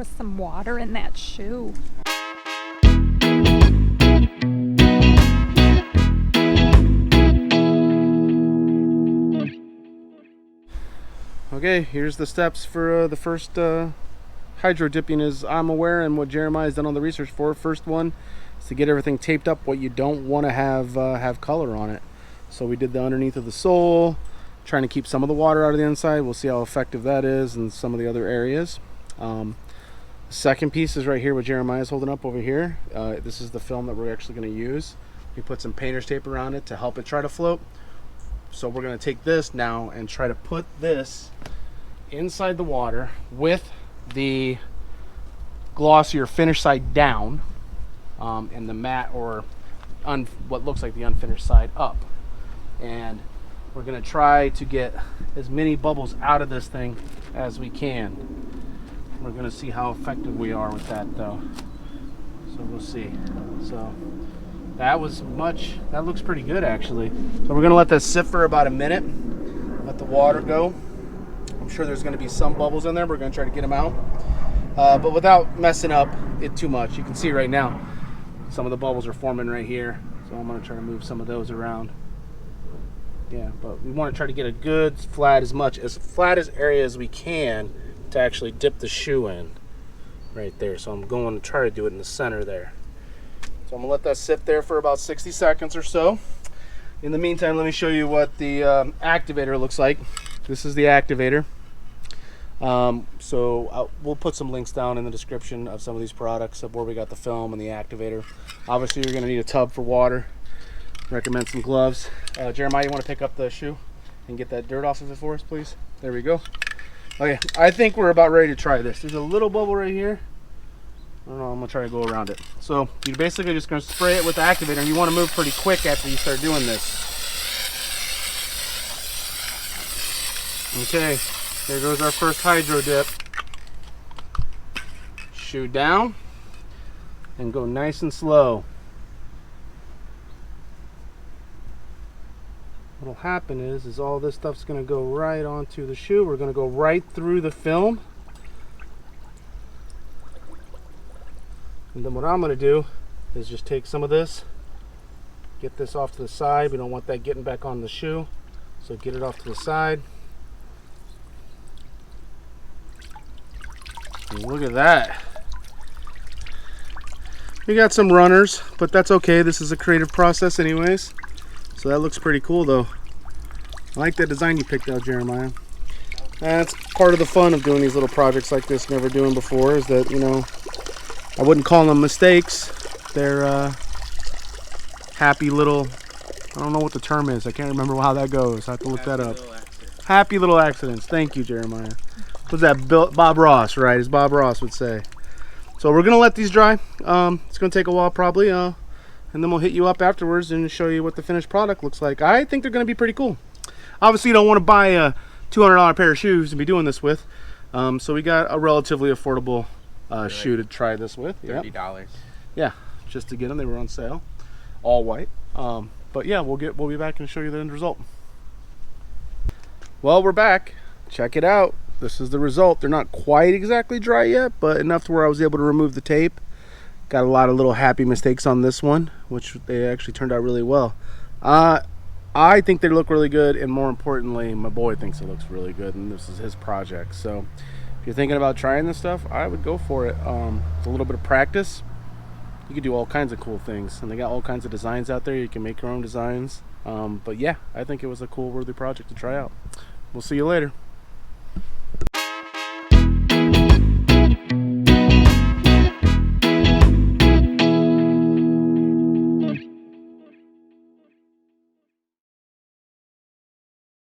was some water in that shoe. Okay, here's the steps for the first hydro dipping as I'm aware, and what Jeremiah's done all the research for. First one is to get everything taped up what you don't want to have color on it. So we did the underneath of the sole, trying to keep some of the water out of the inside. We'll see how effective that is in some of the other areas. The second piece is right here, what Jeremiah's holding up over here. This is the film that we're actually going to use. We put some painter's tape around it to help it try to float. So we're going to take this now and try to put this inside the water with the glossier finish side down, and the matte or what looks like the unfinished side up. And we're going to try to get as many bubbles out of this thing as we can. We're going to see how effective we are with that though. So we'll see. So that looks pretty good actually. So we're going to let this sit for about a minute. Let the water go. I'm sure there's going to be some bubbles in there. We're going to try to get them out. But without messing up it too much. You can see right now some of the bubbles are forming right here. So I'm going to try to move some of those around. Yeah, but we want to try to get a good flat as area as we can to actually dip the shoe in right there. So I'm going to try to do it in the center there. So I'm gonna let that sit there for about 60 seconds or so. In the meantime, let me show you what the activator looks like. This is the activator. We'll put some links down in the description of some of these products of where we got the film and the activator. Obviously you're gonna need a tub for water. Recommend some gloves. Jeremiah, you want to pick up the shoe and get that dirt off of it for us, please? There we go. Okay, I think we're about ready to try this. There's a little bubble right here. I don't know, I'm gonna try to go around it. So you're basically just gonna spray it with the activator, and you want to move pretty quick after you start doing this. Okay, there goes our first hydro dip. Shoe down and go nice and slow. What'll happen is all this stuff's gonna go right onto the shoe. We're gonna go right through the film. And then what I'm going to do is just take some of this, get this off to the side. We don't want that getting back on the shoe, so get it off to the side. And look at that. We got some runners, but that's okay. This is a creative process anyways. So that looks pretty cool though. I like that design you picked out, Jeremiah. That's part of the fun of doing these little projects like this, never doing before, is that, you know, I wouldn't call them mistakes. They're happy little, I don't know what the term is. I can't remember how that goes. I have to look that up. Happy little accidents. Thank you, Jeremiah. Was that Bob Ross, right? As Bob Ross would say. So we're going to let these dry. It's going to take a while probably. And then we'll hit you up afterwards and show you what the finished product looks like. I think they're going to be pretty cool. Obviously, you don't want to buy a $200 pair of shoes to be doing this with. So we got a relatively affordable shoe to try this with. $30. Yeah, just to get them. They were on sale, all white. But yeah, we'll be back and show you the end result. Well, we're back. Check it out. This is the result. They're not quite exactly dry yet, but enough to where I was able to remove the tape. Got a lot of little happy mistakes on this one, which they actually turned out really well. I think they look really good, and more importantly, my boy thinks it looks really good, and this is his project. So if you're thinking about trying this stuff, I would go for it. With a little bit of practice, you can do all kinds of cool things, and they got all kinds of designs out there. You can make your own designs. But yeah, I think it was a cool, worthy project to try out. We'll see you later.